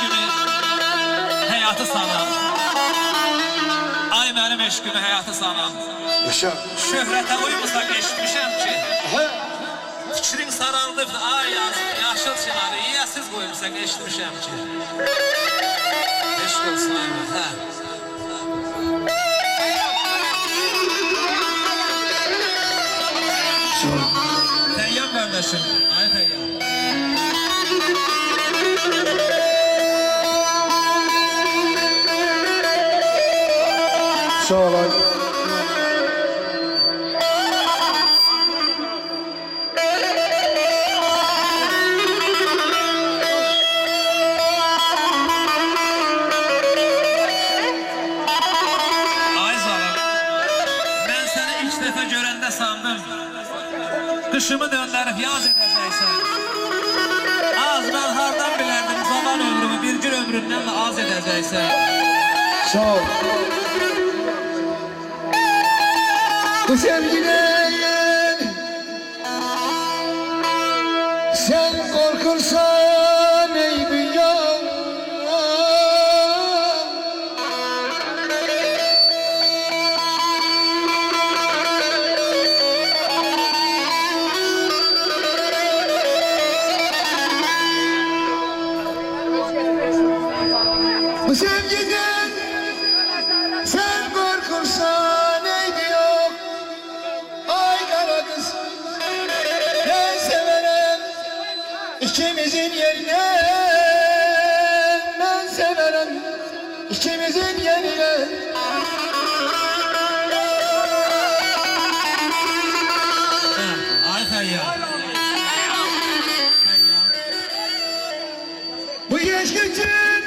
eşkimi həyatı sanan. Ay mənim eşkimi həyatı sanan. Yaşa. Şöhrətə uymusan eşitmişəm ki. Fikrin saraldı, ay yaşıl çınarı yiyəsiz qoyumsan eşitmişəm ki. Eşk olsun Ayman, hə. Təyyam qardaşım, ay Təyyam. Sağ ol. Kışımı döndürüp yaz edeceksen. Az ben hardan bilerdim zaman ömrümü bir gün ömründen de az edeceksen. Sağ ol. Bu sevgiden sen korkursan ey dünya, bu sevgiden sen korkursan eydi yok. Ay kara kız, ben severim ikimizin yerine. Ben severim ikimizin yerine. Ay Feyyam. Bu yaş için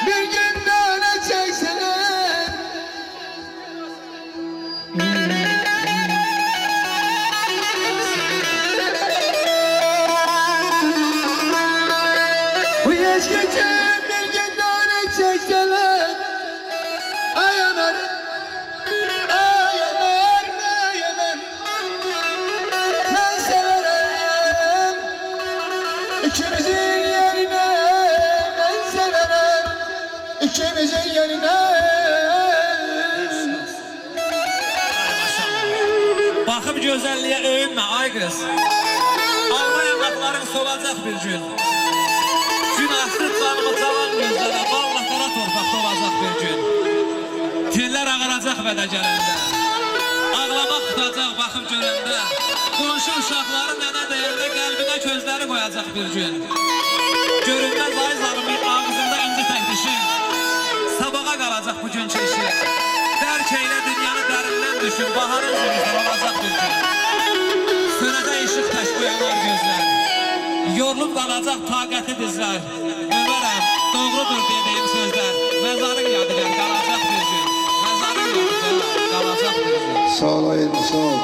bir gün daha çekseler. Bu yaş için bir gün daha çekseler. Ay Ömer, ay Ömer, ay Ömer. Ben severim ikimizin yerine. Ben severim ikimizin yerine. Bakıp güzelliğe övünme ay kız. Alma yanakların solacak bir gün. Gün asır canımı cavan gözlere, vallahtara torpaqda olacaq bir gün. Tellər ağaracaq vədə gələndə. Ağlamaq tutacaq baxıb görəndə. Qonşu uşaqları nənə deyəndə qəlbinə közləri qoyacaq bir gün. Görünməz ay zarımın ağzında inci təhdişin. Sabağa qalacaq bu gün keşi. Dərk eylə dünyanı dərindən düşün. Baharın zülüfər olacaq bir gün. Sönəcək işıq təş bu yanar gözlər. Yorulub qalacaq taqəti dizlər. Ömərəm, doğrudur dediyim sözlər. Məzarın yadigar qalacaq bir gün. Məzarın yadigar qalacaq bir gün. Sağ ol Ayman, sağ ol.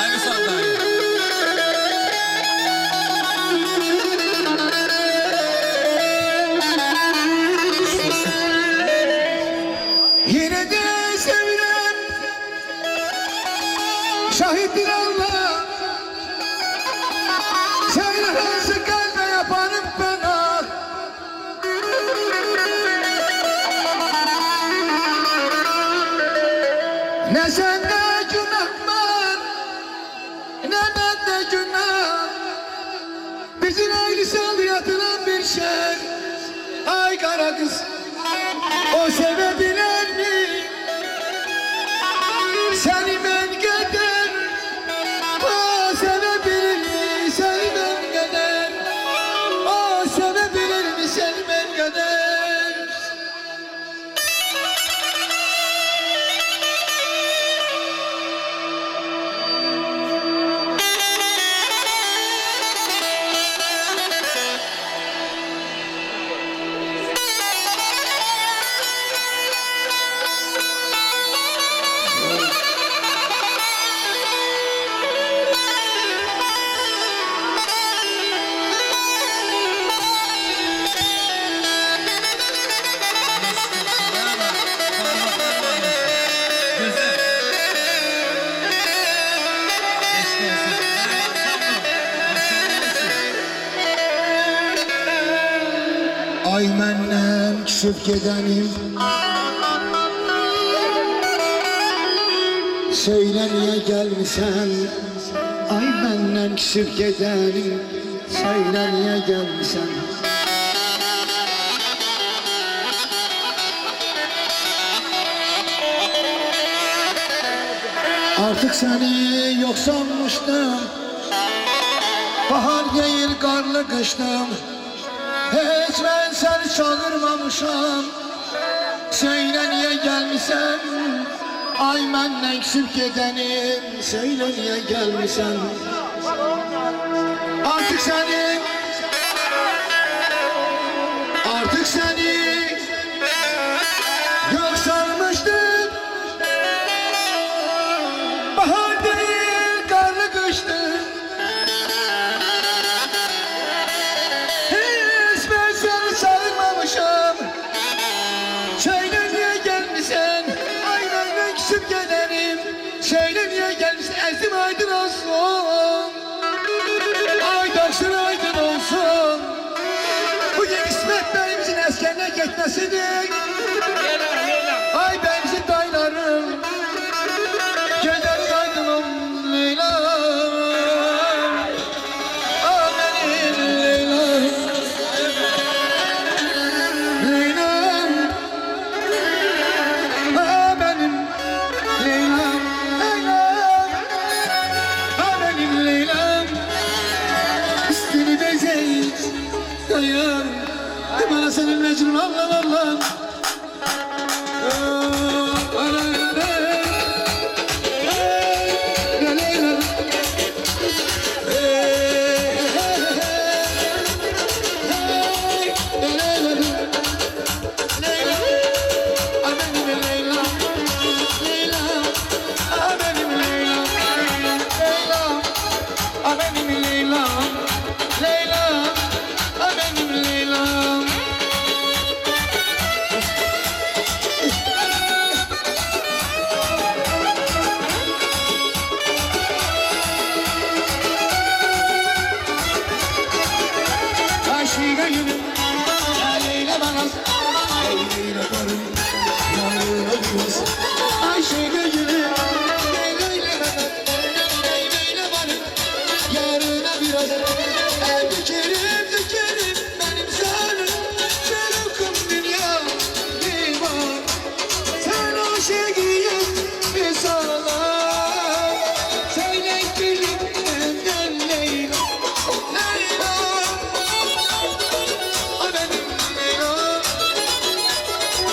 Ay Müsal dayı. Yine de sevirem, şahittir Allah. Sen nasıl kalbe yaparım ben ah. Ne sende günah var, ne bende günah. Bizim ailesel yatılan bir şey. Ay kara kız, o sevebilir mi? Seni ben kadar, o sevebilir mi? Seni ben kadar, o sevebilir mi? Seni ben kadar. Ay məndən küsüb gedənim Söylə niyə gəlmisən Ay məndən küsüb gedənim Söylə niyə gəlmisən Artık seni yok sanmıştım Bahar değil karlı kıştım Hiç ben seni çağırmamışam Söyle niye gelmişsen Ay məndən küsüb gedənim Söyle niye gelmişsen Artık seni yok sanmıştım Bahar değil karlı kıştı Hiç ben seni çağırmamışam Söyle niye gelmişsen Ay məndən küsüb gedənim Söyle niye gelmişsen Əzim aydın olsun Ay daşın aydın olsun Bugün İsmet Bey'imizin əskerine gitmesidir Ay beyimizin dayılarım Gözlerin aydınım Leyla'm Ah benim Leyla'm Leyla'm Ah benim Leyla'm Leyla'm Ah benim Leyla'm Üstünü bezeyik Dayan Bana senin mecnun Allah Allah